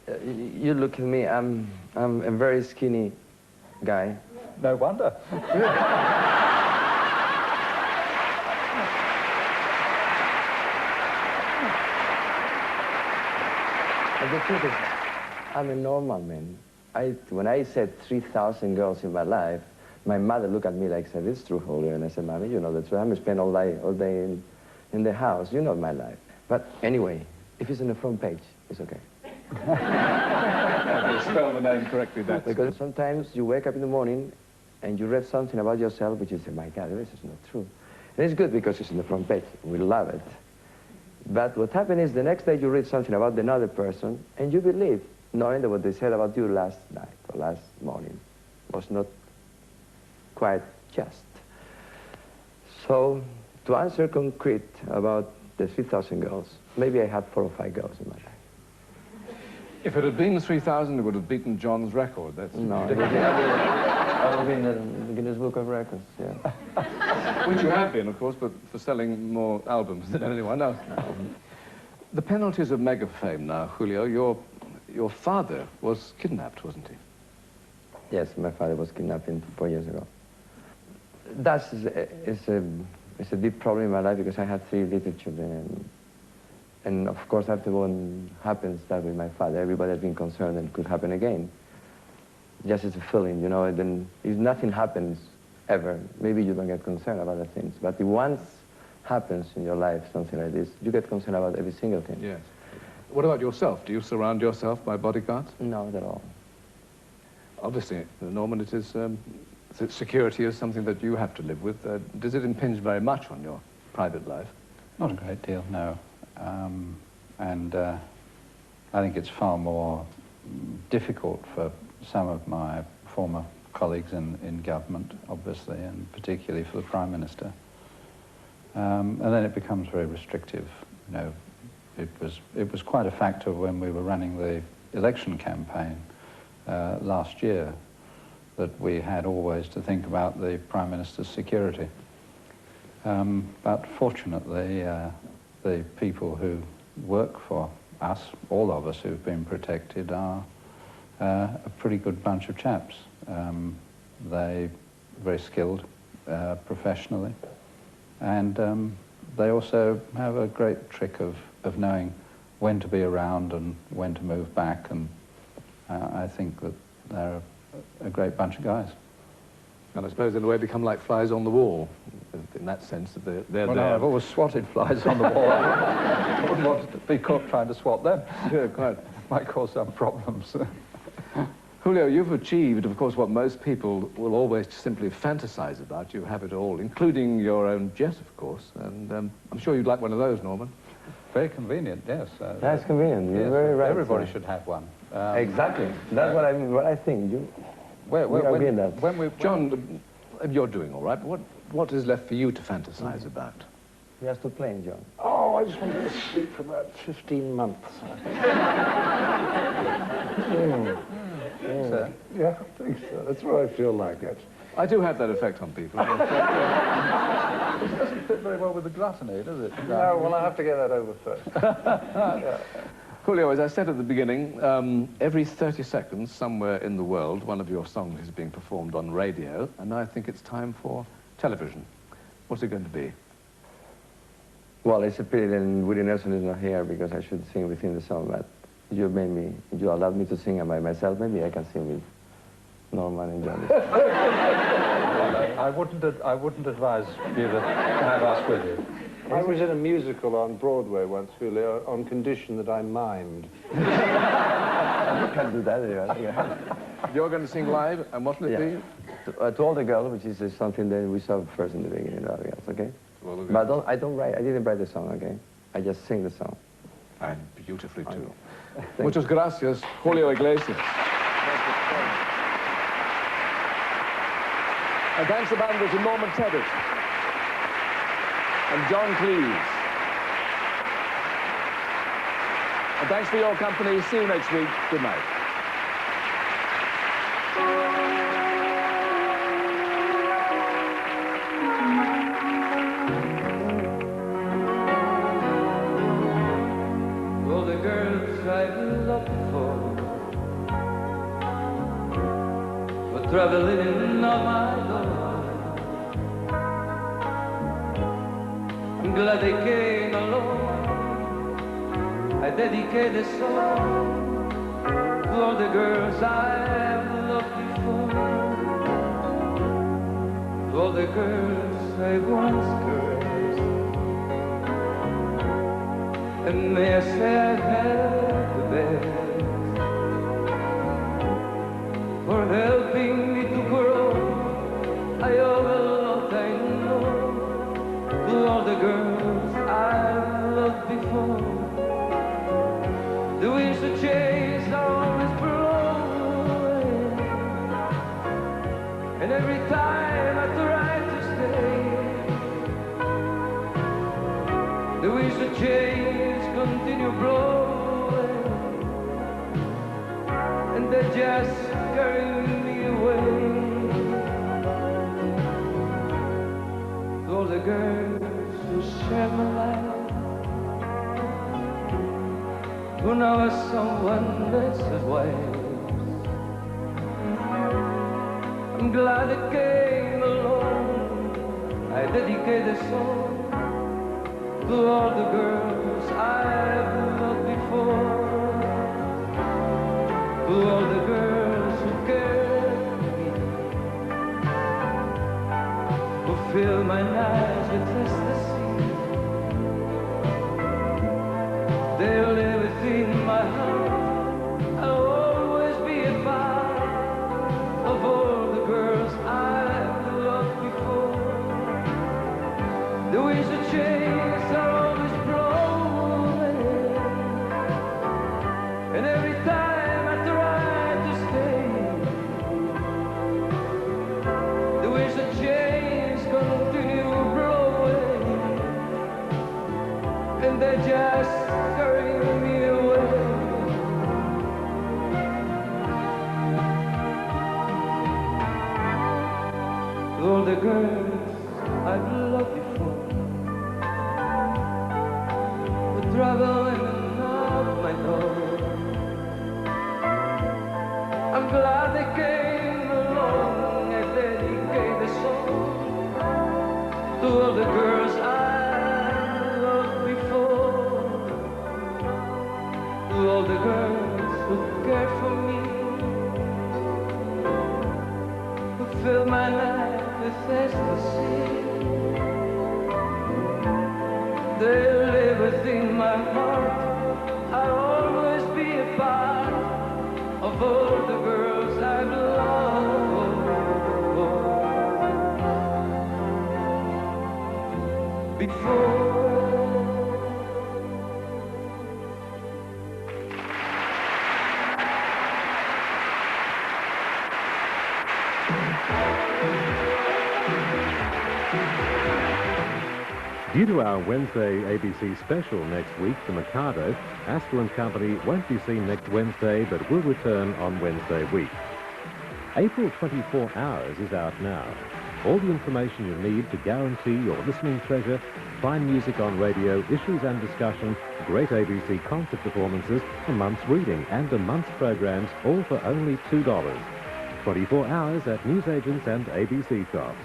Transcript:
You look at me, I'm a very skinny guy. No wonder. And the truth is, I'm a normal man. When I said 3,000 girls in my life, my mother looked at me like, said, it's true, Julio. And I said, Mommy, you know the truth. I'm spend all day in the house. You know my life. But anyway, if it's in the front page, it's okay. You spell the name correctly, that's because sometimes you wake up in the morning and you read something about yourself, which you say, my God, this is not true. And it's good because it's in the front page. We love it. But what happened is the next day you read something about another person and you believe, knowing that what they said about you last night or last morning was not quite just. So to answer concrete about the 3,000 girls, maybe I had 4 or 5 girls in my life. If it had been 3,000, it would have beaten John's record. That's no, I would have been in the Guinness Book of Records, yeah. Which you have been, of course, but for selling more albums than anyone else. The penalties of mega fame now, Julio, your father was kidnapped, wasn't he? Yes, my father was kidnapped 4 years ago. That's it's a deep problem in my life because I had 3 little children. And of course, after one happens that with my father, everybody has been concerned that it could happen again. Just as a feeling, you know, and then if nothing happens ever, maybe you don't get concerned about other things. But if once happens in your life, something like this, you get concerned about every single thing. Yes. What about yourself? Do you surround yourself by bodyguards? No, not at all. Obviously, Norman, it is, security is something that you have to live with. Does it impinge very much on your private life? Not a great deal, no. I think it's far more difficult for some of my former colleagues in government, obviously, and particularly for the Prime Minister. And then it becomes very restrictive. You know, it was quite a factor when we were running the election campaign last year that we had always to think about the Prime Minister's security. But fortunately, the people who work for us, all of us who've been protected, are a pretty good bunch of chaps. They're very skilled professionally, and they also have a great trick of knowing when to be around and when to move back, and I think that they're a great bunch of guys. And I suppose in a way become like flies on the wall, in that sense, that they're well, there. No, I've always swatted flies on the wall. I wouldn't want to be caught trying to swat them. Yeah, quite. Might cause some problems. Julio, you've achieved, of course, what most people will always simply fantasize about. You have it all, including your own jet, of course. And I'm sure you'd like one of those, Norman. Very convenient, yes. That's convenient. You're yes, very right. Everybody should have one. Exactly. That's what I think. John, you're doing all right, but what is left for you to fantasize about? He has to play, John. Oh, I just wanted to sleep for about 15 months. Yeah, I think so. That's what I feel like. I do have that effect on people. It doesn't fit very well with the gluttony, does it? No, well, I have to get that over first. Yeah. Julio, as I said at the beginning, every 30 seconds somewhere in the world, one of your songs is being performed on radio, and I think it's time for television. What's it going to be? Well, it's a pity that Willie Nelson is not here because I should sing within the song, but you allowed me to sing by myself. Maybe I can sing with Norman and Johnny. I wouldn't advise you to have us with you. I was in a musical on Broadway once, Julio, on condition that I mimed. You can't do that anyway. You're going to sing live, and what will it be? To all the girls, which is something that we saw first in the beginning, all the girls, okay? Well, but I didn't write the song, okay? I just sing the song. And beautifully, too. Muchas Muchas gracias, Julio Iglesias. And thanks to banders to Norman Tebbit and John Cleese. And thanks for your company. See you next week. Good night. All the girls I've loved before traveling in all my life. I'm glad they came along. I dedicate this song to all the girls I've loved before, to all the girls I once caressed. And may I say I had the best for helping me to grow. I owe a lot, I know, to all the girls I've loved before. The winds of change are always blowing, and every time I try to stay, the winds of change continue blowing, and they just carry me away. To all the girls who share my life, who now are someone else's wife, I'm glad they came along. I dedicate this song to all the girls I've loved before, to all the girls who cared for me, who fill my nights with ecstasy. They'll live within my heart. I'll always be a part of all the girls I've loved before. The winds of change are always blowing, and every time I try to stay, the winds of change continue blowing, and they just carry me away. To all the girls I've loved before, who travel in and out my door, I'm glad they came along. I dedicate the song to all the girls I loved before, to all the girls who care for me, who fill my life with ecstasy. They live within my heart. I'll always be a part of all the girls I've loved before. Due to our Wednesday ABC special next week, The Mikado, Aspel and Company won't be seen next Wednesday, but will return on Wednesday week. April 24 Hours is out now. All the information you need to guarantee your listening pleasure, fine music on radio, issues and discussion, great ABC concert performances, a month's reading and a month's programs, all for only $2. 24 hours at newsagents and ABC shops.